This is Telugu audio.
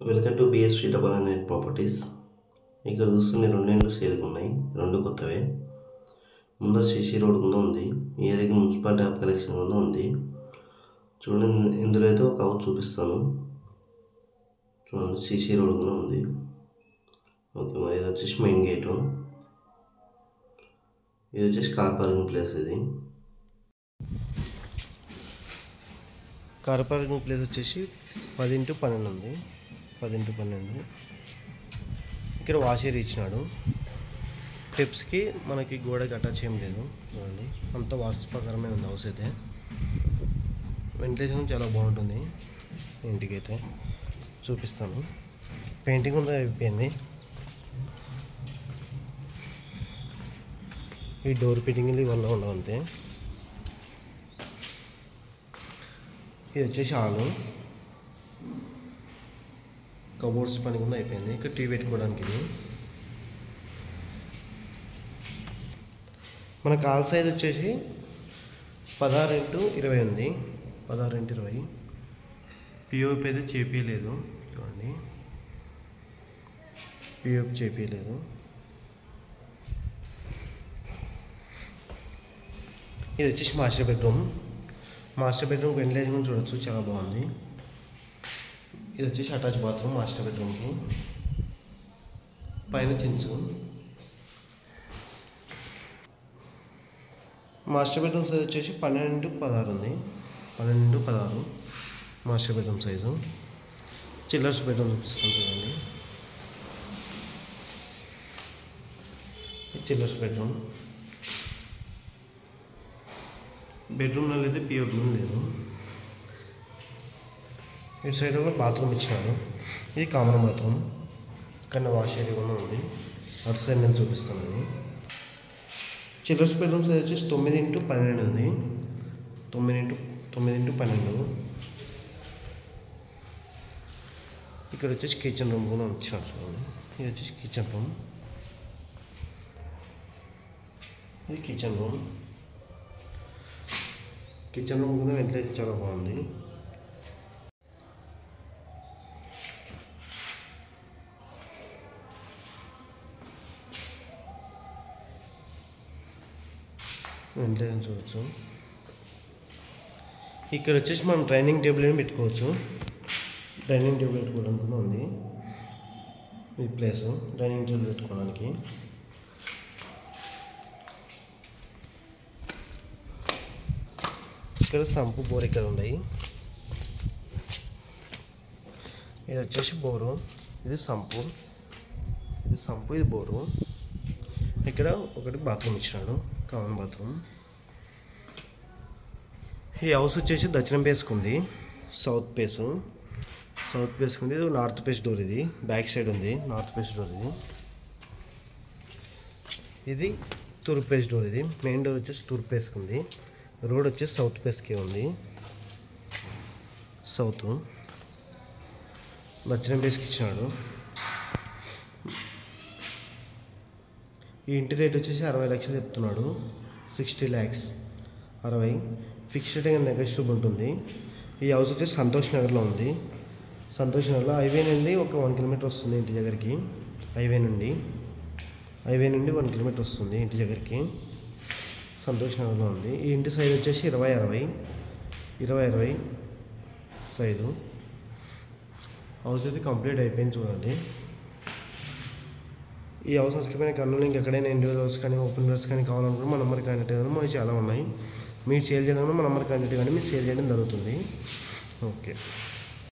Welcome to BSV double hundred properties. ఇక్కడ చూస్తున్న 2 ఇండ్లు సేల్కి ఉన్నాయి, 2 కొత్తవే. ముందర సిసి రోడ్ కింద ఉంది, ఈ ఏరియాకి మున్సిపల్ ట్యాప్ కలెక్షన్ కింద ఉంది. చూడండి, ఇందులో అయితే ఒక హౌస్ చూపిస్తాను. చూడండి, సిసి రోడ్ కింద ఉంది. ఓకే, మరి ఇది వచ్చేసి మెయిన్ గేటు, ఇది వచ్చేసి కార్ పార్కింగ్ ప్లేస్. ఇది కార్ పార్కింగ్ ప్లేస్ వచ్చేసి 10x12 ఉంది, 10x12. ఇక్కడ వాష్ ఏరియా ఇచ్చినాడు. స్టెప్స్కి మనకి గోడకి అటాచ్ ఏం లేదు. చూడండి, అంత వాస్తు ప్రకారమే ఉంది హౌస్ అయితే. వెంటిలేషన్ చాలా బాగుంటుంది. ఇంటికైతే చూపిస్తాను. పెయింటింగ్ ఉందా అయిపోయింది. ఈ డోర్ ఫిట్టింగ్ వల్ల ఉండవు అంతే. ఇది వచ్చేసి హాలు, కబోర్డ్స్ పని కూడా అయిపోయింది. ఇక్కడ టీవీ పెట్టుకోవడానికి. ఇది మన కాల్ సైజ్ వచ్చేసి 16x20 ఉంది, 16x20. పిఓపి అయితే చేపించలేదు. చూడండి, పిఓపి చేపించలేదు. ఇది వచ్చేసి master bedroom. Master bedroom ventilation చూడొచ్చు, చాలా బాగుంది. ఇది వచ్చేసి అటాచ్ బాత్రూమ్ మాస్టర్ బెడ్రూమ్కి. పైన చించు. మాస్టర్ బెడ్రూమ్ సైజ్ వచ్చేసి 12x16 ఉంది, 12x16 master bedroom size. Chillers bedroom చూపిస్తాను. చూడండి, చిల్లర్స్ బెడ్రూమ్. బెడ్రూమ్లో అయితే పిఓపి లేదు. ఇటు సైడ్ కూడా బాత్రూమ్ ఇచ్చినాడు. ఇది కామన్ బాత్రూమ్. ఇక్కడ వాష్ ఏరియా కూడా ఉంది. అటు సైడ్ నేను చూపిస్తాను. ఇది చిల్డ్రన్స్ బెడ్రూమ్ సైజ్ వచ్చేసి 9x12 ఉంది, 9x12. ఇక్కడ వచ్చేసి కిచెన్ రూమ్ కూడా ఇచ్చినాడు. చూడండి, ఇది వచ్చేసి కిచెన్ రూమ్. ఇది కిచెన్ రూమ్. కిచెన్ రూమ్ కూడా వెంటిలేషన్ చాలా బాగుంది. వెంటిలేషన్ చూడవచ్చు. ఇక్కడ వచ్చేసి మనం డైనింగ్ టేబుల్ ఏమి పెట్టుకోవచ్చు. డైనింగ్ టేబుల్ పెట్టుకోవడానికి కూడా ఉంది ఈ ప్లేస్. డైనింగ్ టేబుల్ పెట్టుకోవడానికి ఇక్కడ సంపు బోర్ ఇక్కడ ఉన్నాయి. ఇది వచ్చేసి బోరు, ఇది సంపు, ఇది బోరు. ఇక్కడ ఒకటి బాత్రూమ్ ఇచ్చినాడు, కామన్ బాత్రూమ్. ఈ హౌస్ వచ్చేసి దక్షిణం ఫేస్కుంది, సౌత్ ఫేస్కుంది. ఇది నార్త్ ఫేస్ డోర్. ఇది బ్యాక్ సైడ్ ఉంది, నార్త్ ఫేస్ డోర్. ఇది తూర్పు ఫేస్ డోర్. ఇది మెయిన్ డోర్ వచ్చేసి తూర్పు ఫేస్కుంది. రోడ్ వచ్చేసి సౌత్ ఫేస్కే ఉంది. సౌత్ దక్షిణం ఫేస్కి ఇచ్చినాడు. ఈ ఇంటి రేట్ వచ్చేసి 60 లక్షలు చెప్తున్నాడు. 60 lakhs, 60. ఫిక్స్డ్ రేట్ నెగోషియబుల్ ఉంటుంది. ఈ హౌస్ వచ్చేసి సంతోష్ నగర్లో ఉంది. సంతోష్ నగర్లో హైవే నుండి ఒక 1 కిలోమీటర్ వస్తుంది ఇంటి దగ్గరికి. హైవే నుండి 1 కిలోమీటర్ వస్తుంది ఇంటి దగ్గరికి. సంతోష్ నగర్లో ఉంది. ఈ ఇంటి సైజ్ వచ్చేసి 20x60 సైజు. హౌస్ అయితే కంప్లీట్ అయిపోయింది. చూడండి, ఈ హౌస్ నష్టపోయిన కర్నూలు ఇంకెక్కడైనా ఇండివిజువల్ హౌస్ కానీ ఓపెన్ హౌస్ కానీ కావాలనుకుంటే మన నెంబర్ కాంటాక్ట్ కానీ మనకి చాలా ఉన్నాయి. మీరు సేల్ చేయడం మన నెంబర్ కాంటాక్ట్ కానీ మీరు సేల్ చేయడం జరుగుతుంది. ఓకే.